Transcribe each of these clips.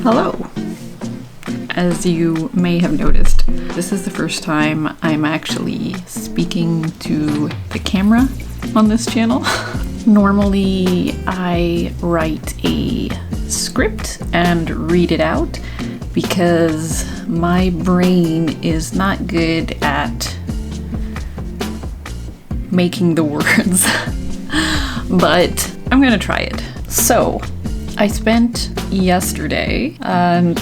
Hello! As you may have noticed, this is the first time I'm actually speaking to the camera on this channel. Normally I write a script and read it out because my brain is not good at making the words, but I'm gonna try it. So, I spent yesterday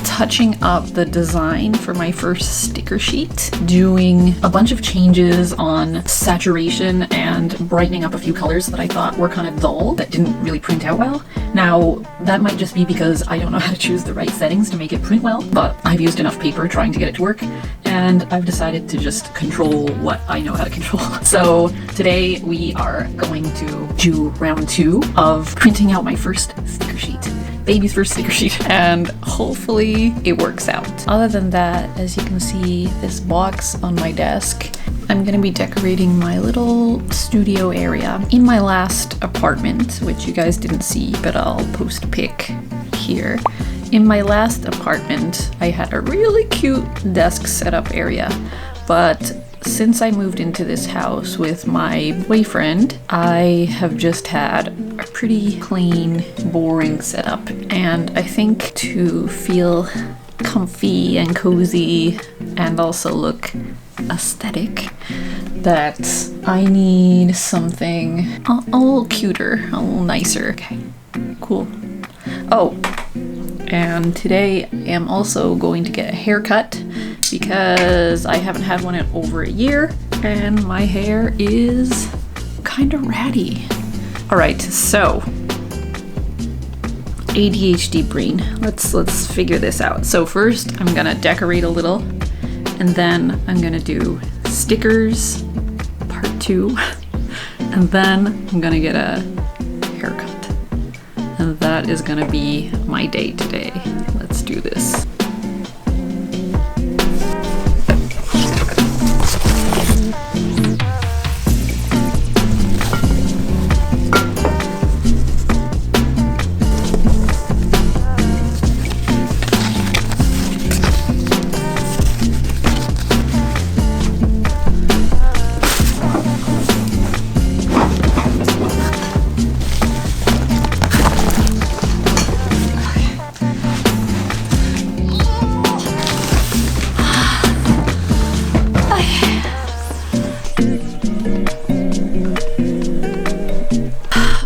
touching up the design for my first sticker sheet, doing a bunch of changes on saturation and brightening up a few colors that I thought were kind of dull, that didn't really print out well. Now, that might just be because I don't know how to choose the right settings to make it print well, but I've used enough paper trying to get it to work, and I've decided to just control what I know how to control. So today we are going to do round 2 of printing out my first sticker sheet. Baby's first sticker sheet, and hopefully it works out. Other than that, as you can see, this box on my desk, I'm gonna be decorating my little studio area. In my last apartment, which you guys didn't see, but I'll post a pic here. In my last apartment, I had a really cute desk setup area, but since I moved into this house with my boyfriend, I have just had a pretty plain, boring setup. And I think to feel comfy and cozy and also look aesthetic, that I need something a little cuter, a little nicer. Okay, cool. Oh, and today I am also going to get a haircut because I haven't had one in over a year and my hair is kind of ratty. All right, so ADHD brain. Let's figure this out. So first I'm gonna decorate a little, and then I'm gonna do stickers part 2, and then I'm gonna get a haircut. And that is gonna be my day today. Let's do this.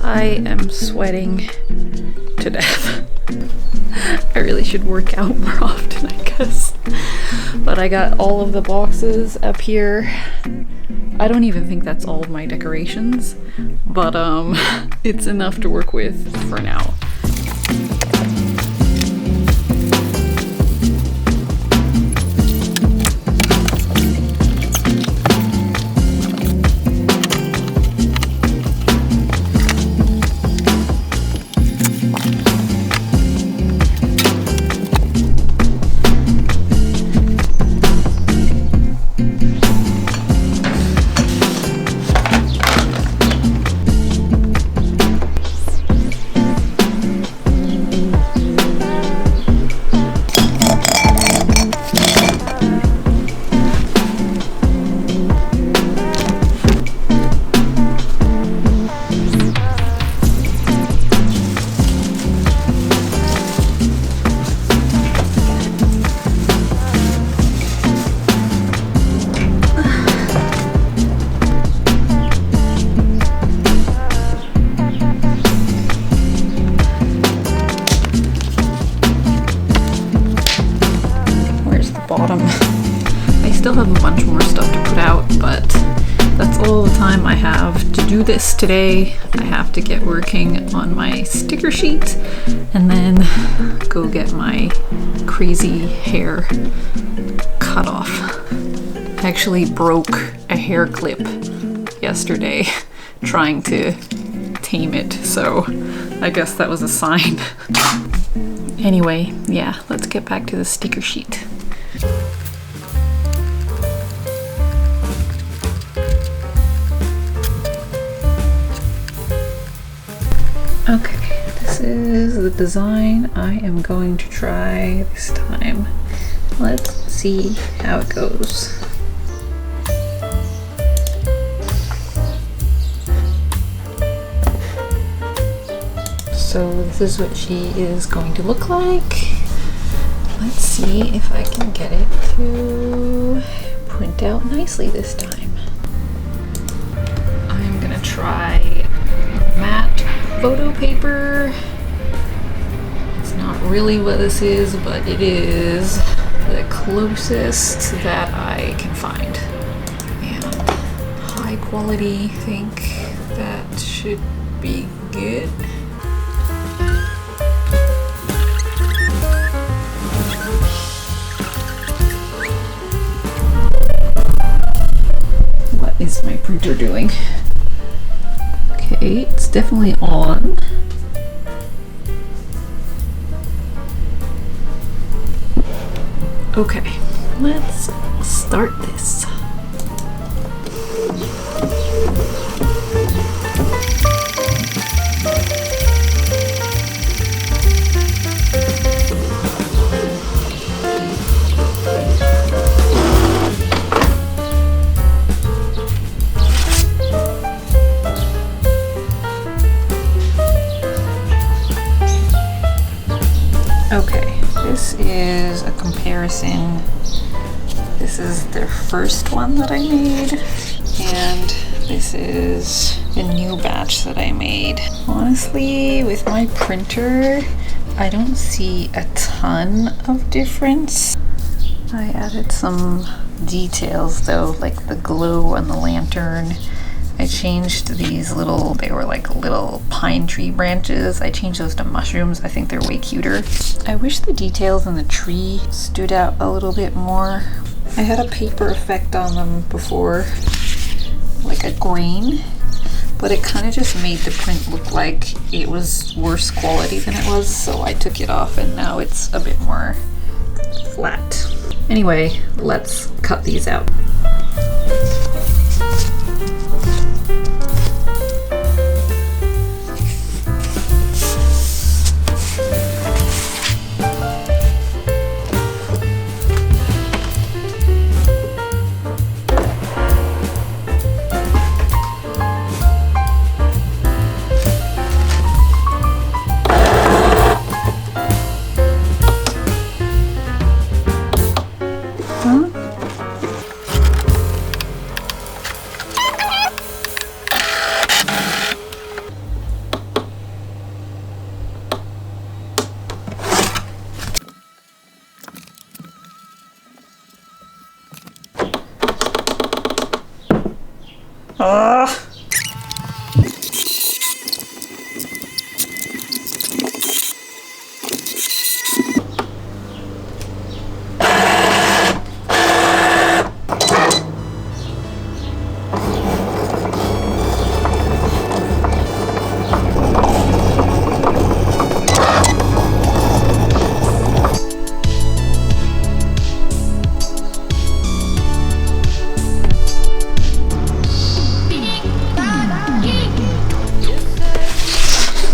I am sweating to death. I really should work out more often, I guess. But I got all of the boxes up here. I don't even think that's all of my decorations, but it's enough to work with for now. bottom. I still have a bunch more stuff to put out, but that's all the time I have to do this today. I have to get working on my sticker sheet and then go get my crazy hair cut off. I actually broke a hair clip yesterday trying to tame it, so I guess that was a sign. Anyway, yeah, let's get back to the sticker sheet. Okay, this is the design I am going to try this time. Let's see how it goes. So this is what she is going to look like. Let's see if I can get it to print out nicely this time. I'm gonna try matte photo paper. It's not really what this is, but it is the closest that I can find. And high quality, I think that should be good. What is my printer doing? Okay, it's definitely on. Okay, let's start this. Okay, this is a comparison. This is the first one that I made, and this is the new batch that I made. Honestly, with my printer, I don't see a ton of difference. I added some details though, like the glow on the lantern. I changed these little, they were like little pine tree branches. I changed those to mushrooms. I think they're way cuter. I wish the details in the tree stood out a little bit more. I had a paper effect on them before, like a grain, but it kind of just made the print look like it was worse quality than it was, so I took it off and now it's a bit more flat. Anyway, let's cut these out.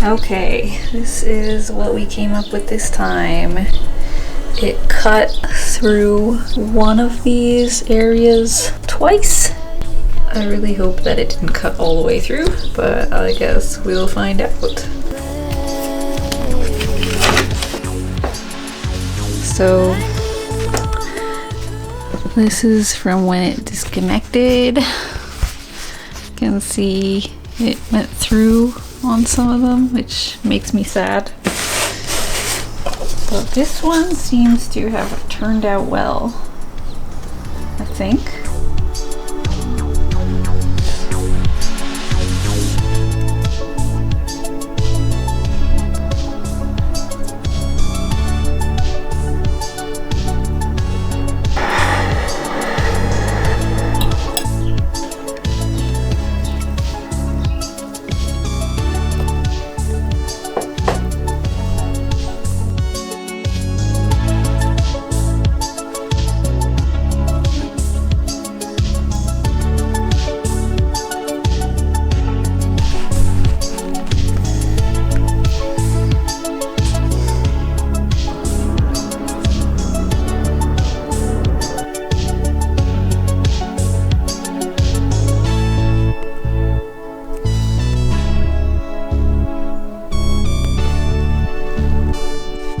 Okay, this is what we came up with this time. It cut through one of these areas twice. I really hope that it didn't cut all the way through, but I guess we'll find out. So this is from when it disconnected. You can see it went through on some of them, which makes me sad. But this one seems to have turned out well. think.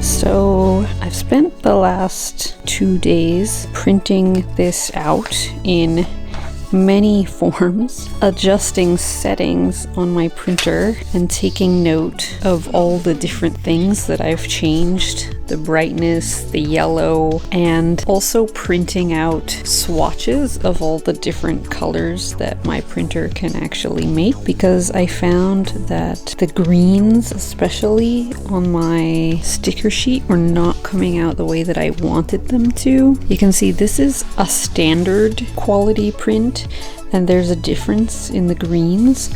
So I've spent the last 2 days printing this out in many forms, adjusting settings on my printer and taking note of all the different things that I've changed, the brightness, the yellow, and also printing out swatches of all the different colors that my printer can actually make, because I found that the greens, especially on my sticker sheet, were not coming out the way that I wanted them to. You can see this is a standard quality print and there's a difference in the greens,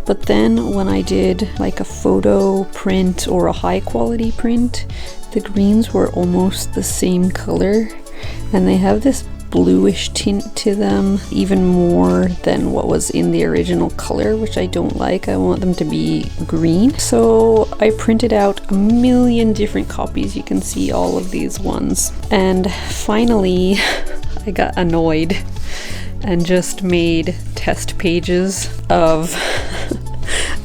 but then when I did like a photo print or a high quality print, the greens were almost the same color and they have this bluish tint to them, even more than what was in the original color, which I don't like. I want them to be green. So I printed out a million different copies. You can see all of these ones. And finally, I got annoyed and just made test pages of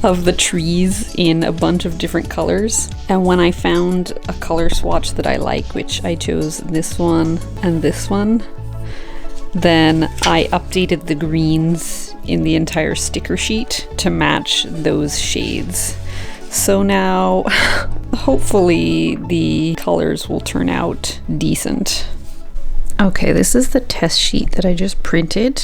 the trees in a bunch of different colors. And when I found a color swatch that I like, which I chose this one and this one, then I updated the greens in the entire sticker sheet to match those shades. So now hopefully the colors will turn out decent. Okay, this is the test sheet that I just printed,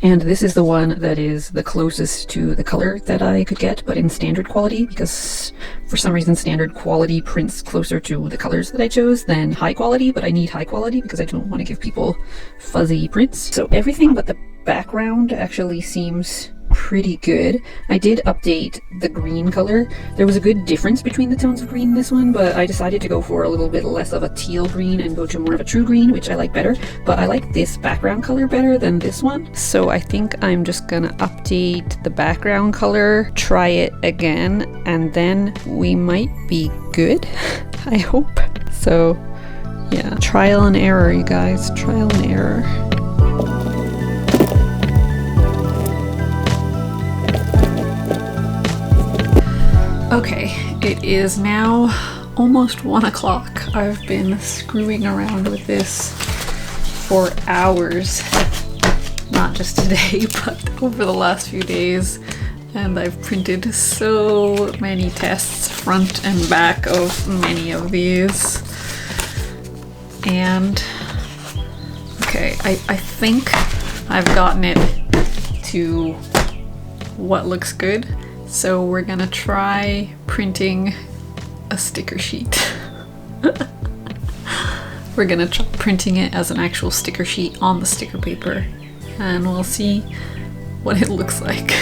and this is the one that is the closest to the color that I could get, but in standard quality, because for some reason standard quality prints closer to the colors that I chose than high quality, but I need high quality because I don't want to give people fuzzy prints. So everything but the background actually seems pretty good. I did update the green color. There was a good difference between the tones of green in this one, but I decided to go for a little bit less of a teal green and go to more of a true green, which I like better. But I like this background color better than this one. So I think I'm just gonna update the background color, try it again, and then we might be good. I hope. So yeah, trial and error, you guys, trial and error. Okay, it is now almost 1 o'clock. I've been screwing around with this for hours, not just today, but over the last few days, and I've printed so many tests front and back of many of these. And okay, I think I've gotten it to what looks good. So we're gonna try printing a sticker sheet. We're gonna try printing it as an actual sticker sheet on the sticker paper, and we'll see what it looks like.